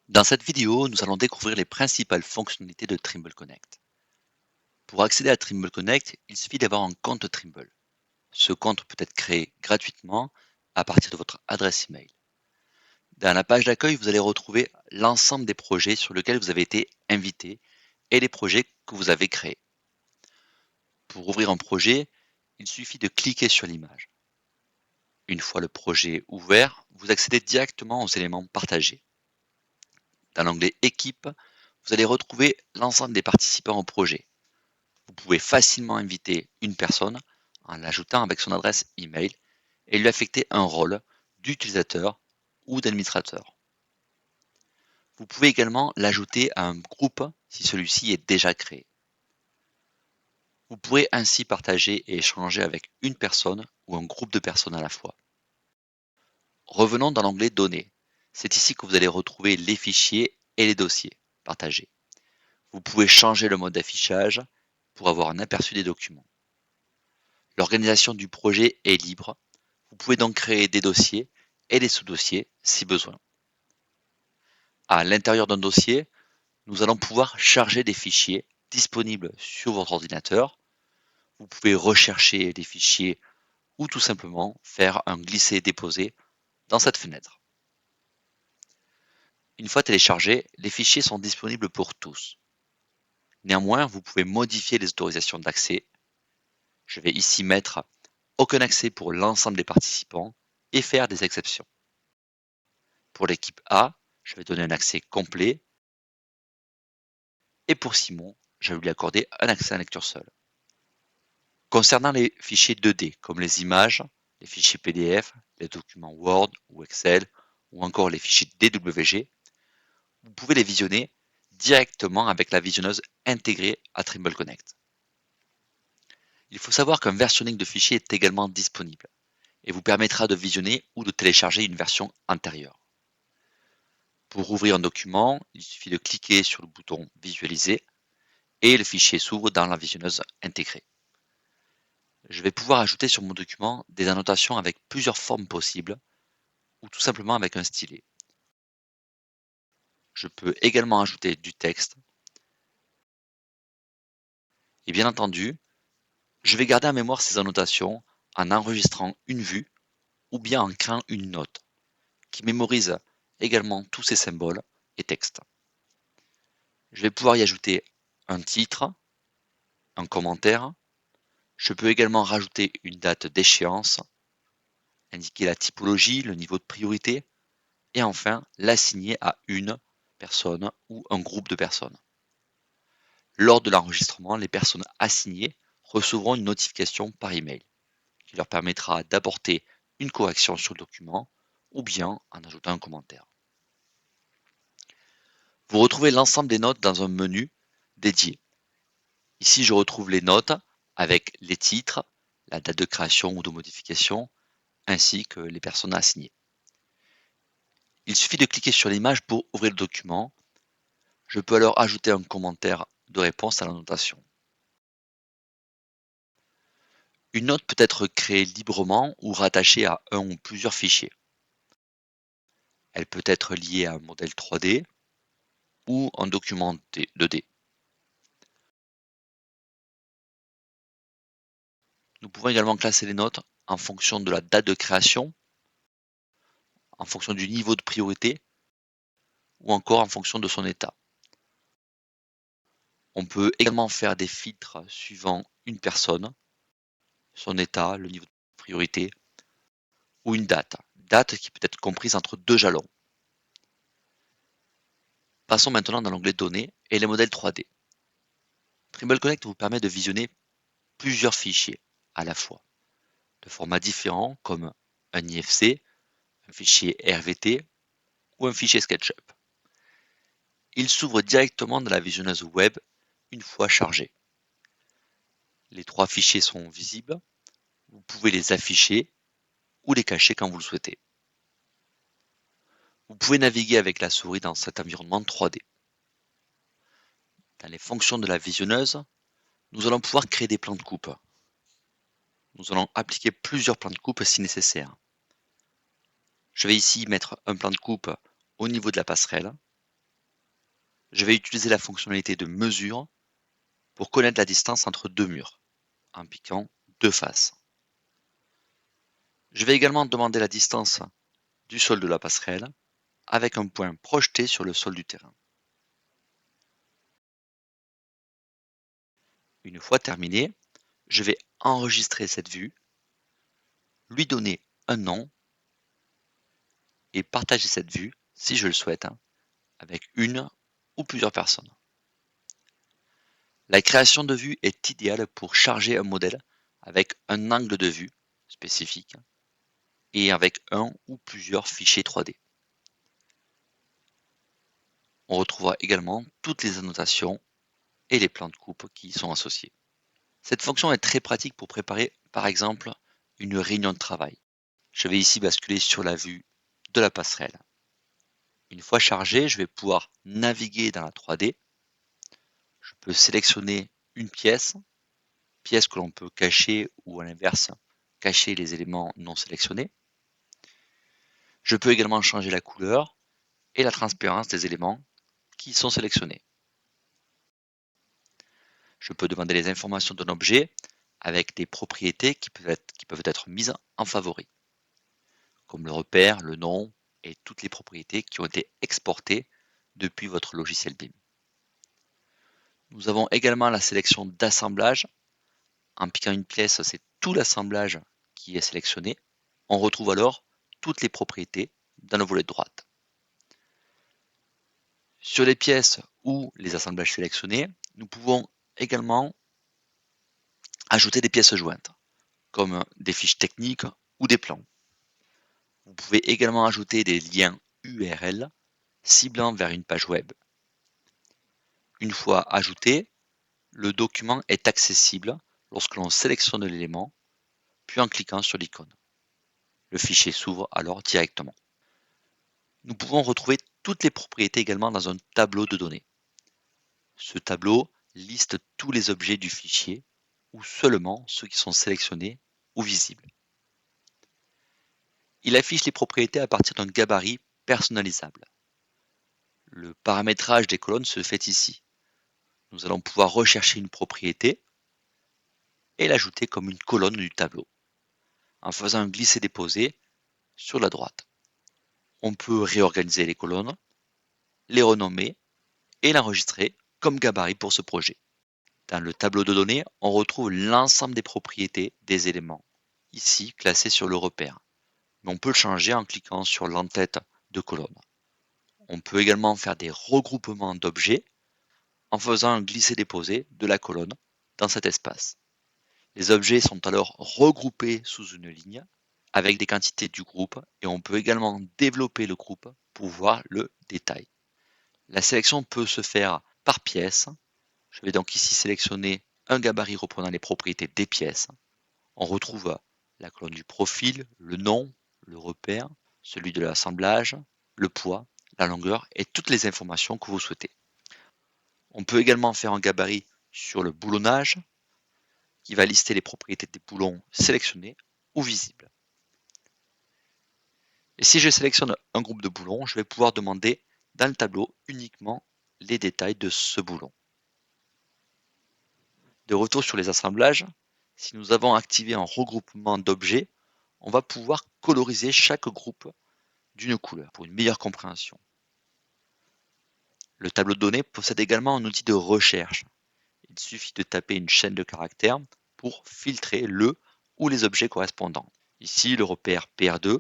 Dans cette vidéo, nous allons découvrir les principales fonctionnalités de Trimble Connect. Pour accéder à Trimble Connect, il suffit d'avoir un compte Trimble. Ce compte peut être créé gratuitement à partir de votre adresse email. Dans la page d'accueil, vous allez retrouver l'ensemble des projets sur lesquels vous avez été invité et les projets que vous avez créés. Pour ouvrir un projet, il suffit de cliquer sur l'image. Une fois le projet ouvert, vous accédez directement aux éléments partagés. Dans l'onglet Équipe, vous allez retrouver l'ensemble des participants au projet. Vous pouvez facilement inviter une personne en l'ajoutant avec son adresse email et lui affecter un rôle d'utilisateur ou d'administrateur. Vous pouvez également l'ajouter à un groupe si celui-ci est déjà créé. Vous pourrez ainsi partager et échanger avec une personne ou un groupe de personnes à la fois. Revenons dans l'onglet Données. C'est ici que vous allez retrouver les fichiers et les dossiers partagés. Vous pouvez changer le mode d'affichage pour avoir un aperçu des documents. L'organisation du projet est libre. Vous pouvez donc créer des dossiers et des sous-dossiers si besoin. À l'intérieur d'un dossier, nous allons pouvoir charger des fichiers disponibles sur votre ordinateur. Vous pouvez rechercher des fichiers ou tout simplement faire un glisser-déposer dans cette fenêtre. Une fois téléchargés, les fichiers sont disponibles pour tous. Néanmoins, vous pouvez modifier les autorisations d'accès. Je vais ici mettre aucun accès pour l'ensemble des participants et faire des exceptions. Pour l'équipe A, je vais donner un accès complet. Et pour Simon, je vais lui accorder un accès à lecture seule. Concernant les fichiers 2D, comme les images, les fichiers PDF, les documents Word ou Excel, ou encore les fichiers DWG, vous pouvez les visionner directement avec la visionneuse intégrée à Trimble Connect. Il faut savoir qu'un versionning de fichiers est également disponible et vous permettra de visionner ou de télécharger une version antérieure. Pour ouvrir un document, il suffit de cliquer sur le bouton Visualiser et le fichier s'ouvre dans la visionneuse intégrée. Je vais pouvoir ajouter sur mon document des annotations avec plusieurs formes possibles ou tout simplement avec un stylet. Je peux également ajouter du texte et bien entendu, je vais garder en mémoire ces annotations en enregistrant une vue ou bien en créant une note qui mémorise également tous ces symboles et textes. Je vais pouvoir y ajouter un titre, un commentaire. Je peux également rajouter une date d'échéance, indiquer la typologie, le niveau de priorité et enfin l'assigner à une personne ou un groupe de personnes. Lors de l'enregistrement, les personnes assignées recevront une notification par email qui leur permettra d'apporter une correction sur le document ou bien en ajoutant un commentaire. Vous retrouvez l'ensemble des notes dans un menu dédié. Ici, je retrouve les notes avec les titres, la date de création ou de modification, ainsi que les personnes assignées. Il suffit de cliquer sur l'image pour ouvrir le document. Je peux alors ajouter un commentaire de réponse à la notation. Une note peut être créée librement ou rattachée à un ou plusieurs fichiers. Elle peut être liée à un modèle 3D ou un document 2D. Nous pouvons également classer les notes en fonction de la date de création, en fonction du niveau de priorité ou encore en fonction de son état. On peut également faire des filtres suivant une personne, son état, le niveau de priorité ou une date qui peut être comprise entre deux jalons. Passons maintenant dans l'onglet Données et les modèles 3D. Trimble Connect vous permet de visionner plusieurs fichiers à la fois, de formats différents comme un IFC, un fichier RVT ou un fichier SketchUp. Il s'ouvre directement dans la visionneuse web une fois chargé. Les trois fichiers sont visibles, vous pouvez les afficher ou les cacher quand vous le souhaitez. Vous pouvez naviguer avec la souris dans cet environnement 3D. Dans les fonctions de la visionneuse, nous allons pouvoir créer des plans de coupe. Nous allons appliquer plusieurs plans de coupe si nécessaire. Je vais ici mettre un plan de coupe au niveau de la passerelle. Je vais utiliser la fonctionnalité de mesure pour connaître la distance entre deux murs, en piquant deux faces. Je vais également demander la distance du sol de la passerelle avec un point projeté sur le sol du terrain. Une fois terminé, je vais enregistrer cette vue, lui donner un nom et partager cette vue, si je le souhaite, avec une ou plusieurs personnes. La création de vue est idéale pour charger un modèle avec un angle de vue spécifique et avec un ou plusieurs fichiers 3D. On retrouvera également toutes les annotations et les plans de coupe qui y sont associés. Cette fonction est très pratique pour préparer, par exemple, une réunion de travail. Je vais ici basculer sur la vue de la passerelle. Une fois chargé, je vais pouvoir naviguer dans la 3D. Je peux sélectionner une pièce que l'on peut cacher ou à l'inverse, cacher les éléments non sélectionnés. Je peux également changer la couleur et la transparence des éléments qui sont sélectionnés. Je peux demander les informations d'un objet avec des propriétés qui peuvent être mises en favori, comme le repère, le nom et toutes les propriétés qui ont été exportées depuis votre logiciel BIM. Nous avons également la sélection d'assemblage. En piquant une pièce, c'est tout l'assemblage qui est sélectionné. On retrouve alors toutes les propriétés dans le volet de droite. Sur les pièces ou les assemblages sélectionnés, nous pouvons également ajouter des pièces jointes, comme des fiches techniques ou des plans. Vous pouvez également ajouter des liens URL ciblant vers une page web. Une fois ajouté, le document est accessible lorsque l'on sélectionne l'élément, puis en cliquant sur l'icône. Le fichier s'ouvre alors directement. Nous pouvons retrouver toutes les propriétés également dans un tableau de données. Ce tableau liste tous les objets du fichier ou seulement ceux qui sont sélectionnés ou visibles. Il affiche les propriétés à partir d'un gabarit personnalisable. Le paramétrage des colonnes se fait ici. Nous allons pouvoir rechercher une propriété et l'ajouter comme une colonne du tableau en faisant un glisser-déposer sur la droite. On peut réorganiser les colonnes, les renommer et l'enregistrer comme gabarit pour ce projet. Dans le tableau de données, on retrouve l'ensemble des propriétés des éléments, ici classés sur le repère. Mais on peut le changer en cliquant sur l'entête de colonne. On peut également faire des regroupements d'objets en faisant un glisser-déposer de la colonne dans cet espace. Les objets sont alors regroupés sous une ligne avec des quantités du groupe et on peut également développer le groupe pour voir le détail. La sélection peut se faire par pièce. Je vais donc ici sélectionner un gabarit reprenant les propriétés des pièces. On retrouve la colonne du profil, le nom, le repère, celui de l'assemblage, le poids, la longueur et toutes les informations que vous souhaitez. On peut également faire un gabarit sur le boulonnage qui va lister les propriétés des boulons sélectionnés ou visibles. Et si je sélectionne un groupe de boulons, je vais pouvoir demander dans le tableau uniquement les détails de ce boulon. De retour sur les assemblages, si nous avons activé un regroupement d'objets, on va pouvoir coloriser chaque groupe d'une couleur pour une meilleure compréhension. Le tableau de données possède également un outil de recherche. Il suffit de taper une chaîne de caractères pour filtrer le ou les objets correspondants. Ici, le repère PR2.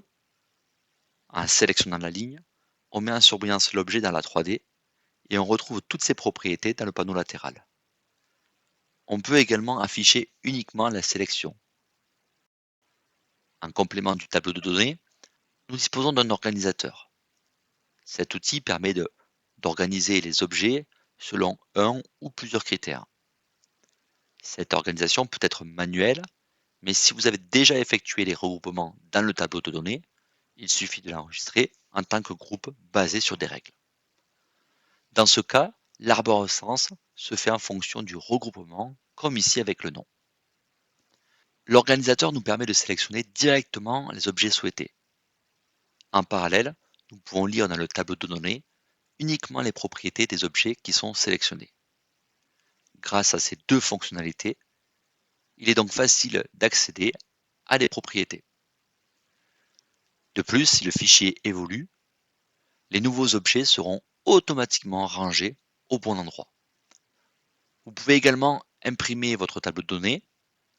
En sélectionnant la ligne, on met en surbrillance l'objet dans la 3D et on retrouve toutes ses propriétés dans le panneau latéral. On peut également afficher uniquement la sélection. En complément du tableau de données, nous disposons d'un organisateur. Cet outil permet d'organiser les objets selon un ou plusieurs critères. Cette organisation peut être manuelle, mais si vous avez déjà effectué les regroupements dans le tableau de données, il suffit de l'enregistrer en tant que groupe basé sur des règles. Dans ce cas, l'arborescence se fait en fonction du regroupement, comme ici avec le nom. L'organisateur nous permet de sélectionner directement les objets souhaités. En parallèle, nous pouvons lire dans le tableau de données uniquement les propriétés des objets qui sont sélectionnés. Grâce à ces deux fonctionnalités, il est donc facile d'accéder à des propriétés. De plus, si le fichier évolue, les nouveaux objets seront automatiquement rangés au bon endroit. Vous pouvez également imprimer votre tableau de données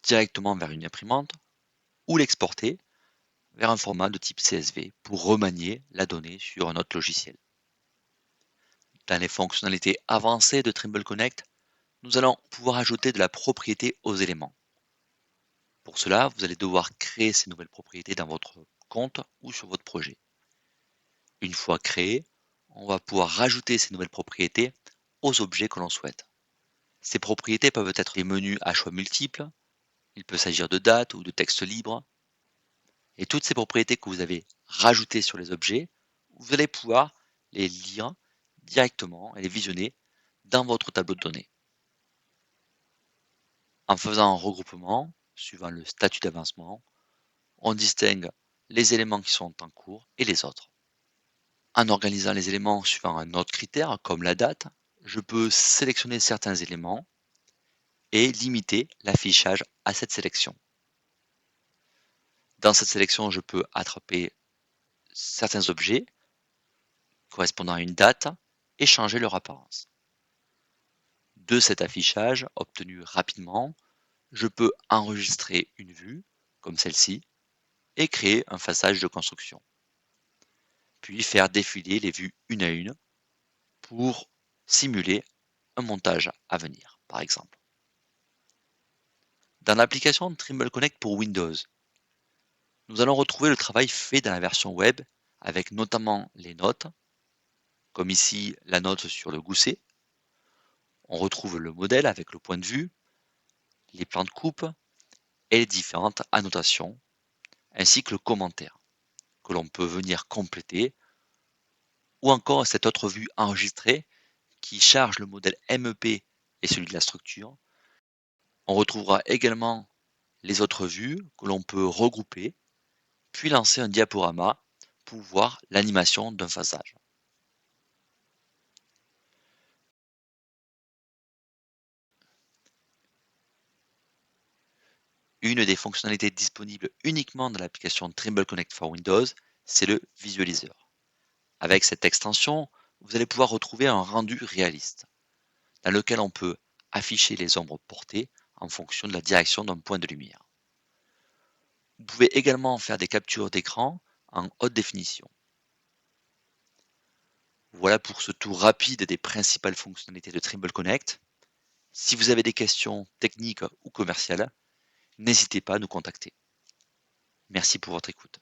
directement vers une imprimante ou l'exporter vers un format de type CSV pour remanier la donnée sur un autre logiciel. Dans les fonctionnalités avancées de Trimble Connect, nous allons pouvoir ajouter de la propriété aux éléments. Pour cela, vous allez devoir créer ces nouvelles propriétés dans votre compte ou sur votre projet. Une fois créées, on va pouvoir rajouter ces nouvelles propriétés aux objets que l'on souhaite. Ces propriétés peuvent être des menus à choix multiples, il peut s'agir de date ou de texte libre. Et toutes ces propriétés que vous avez rajoutées sur les objets, vous allez pouvoir les lire directement et les visionner dans votre tableau de données. En faisant un regroupement, suivant le statut d'avancement, on distingue les éléments qui sont en cours et les autres. En organisant les éléments suivant un autre critère, comme la date, je peux sélectionner certains éléments et limiter l'affichage à cette sélection. Dans cette sélection, je peux attraper certains objets correspondant à une date et changer leur apparence. De cet affichage obtenu rapidement, je peux enregistrer une vue, comme celle-ci, et créer un phasage de construction. Puis faire défiler les vues une à une pour simuler un montage à venir, par exemple. Dans l'application Trimble Connect pour Windows, nous allons retrouver le travail fait dans la version web avec notamment les notes, comme ici la note sur le gousset. On retrouve le modèle avec le point de vue, les plans de coupe et les différentes annotations, ainsi que le commentaire que l'on peut venir compléter, ou encore cette autre vue enregistrée qui charge le modèle MEP et celui de la structure. On retrouvera également les autres vues que l'on peut regrouper, puis lancer un diaporama pour voir l'animation d'un phasage. Une des fonctionnalités disponibles uniquement dans l'application Trimble Connect for Windows, c'est le visualiseur. Avec cette extension, vous allez pouvoir retrouver un rendu réaliste, dans lequel on peut afficher les ombres portées en fonction de la direction d'un point de lumière. Vous pouvez également faire des captures d'écran en haute définition. Voilà pour ce tour rapide des principales fonctionnalités de Trimble Connect. Si vous avez des questions techniques ou commerciales, n'hésitez pas à nous contacter. Merci pour votre écoute.